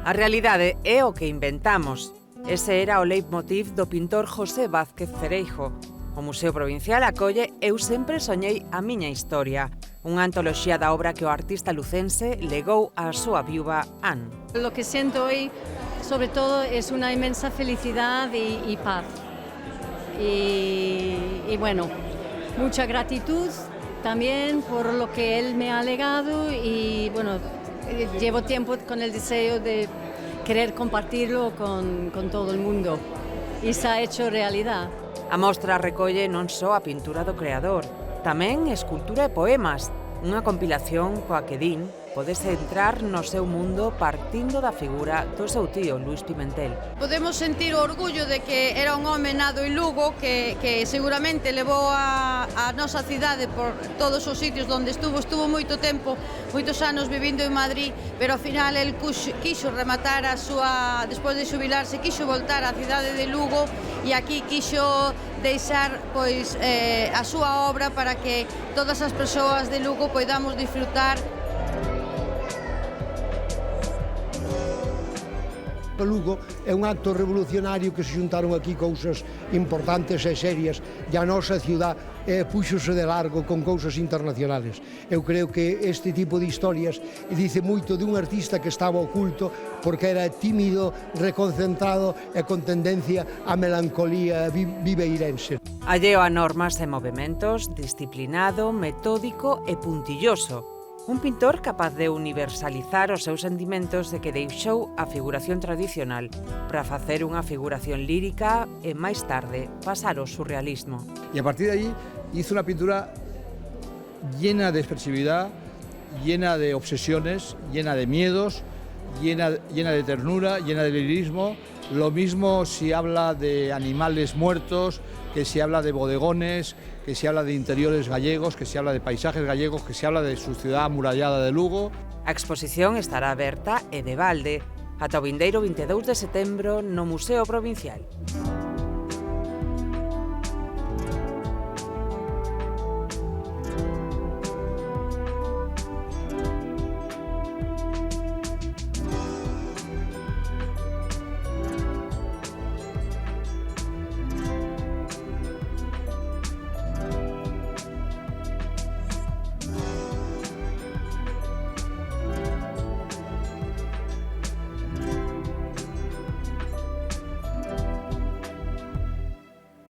A realidade é o que inventamos. Ese era o leitmotiv do pintor José Vázquez Cereijo. O Museo Provincial acolle Eu sempre soñei a miña historia, unha antoloxía da obra que o artista lucense legou á súa viúva Anne. Lo que siento hoy, sobre todo, es una inmensa felicidad y paz. Y bueno, mucha gratitud también por lo que él me ha legado y bueno, llevo tiempo con el deseo de querer compartirlo con todo el mundo y se ha hecho realidad. A mostra recolle non só a pintura do creador, tamén escultura e poemas, unha compilación coa que din podes entrar no seu mundo partindo da figura do seu tío, Luís Pimentel. Podemos sentir o orgullo de que era un home nado en Lugo que seguramente levou a nosa cidade por todos os sitios onde estuvo moito tempo, moitos anos vivindo en Madrid, pero ao final el quixo rematar a súa, despois de xubilarse, quixo voltar á cidade de Lugo e aquí quixo deixar pois a súa obra para que todas as persoas de Lugo poidamos disfrutar. Lugo é un acto revolucionario que se xuntaron aquí cousas importantes e serias e a nosa ciudad puxose de largo con cousas internacionales. Eu creo que este tipo de historias dice moito de un artista que estaba oculto porque era tímido, reconcentrado e con tendencia á melancolía viveirense. Alleo a normas e movementos, disciplinado, metódico e puntilloso. Un pintor capaz de universalizar os seus sentimentos de que deixou a figuración tradicional para facer unha figuración lírica e, máis tarde, pasar ao surrealismo. Y a partir de allí hizo una pintura llena de expresividad, llena de obsesiones, llena de miedos, llena de ternura, llena de lirismo. Lo mismo si habla de animales muertos, que si habla de bodegones, que si habla de interiores gallegos, que si habla de paisajes gallegos, que si habla de su ciudad amurallada de Lugo. A exposición estará aberta e de balde ata o vindeiro 22 de setembro no Museo Provincial.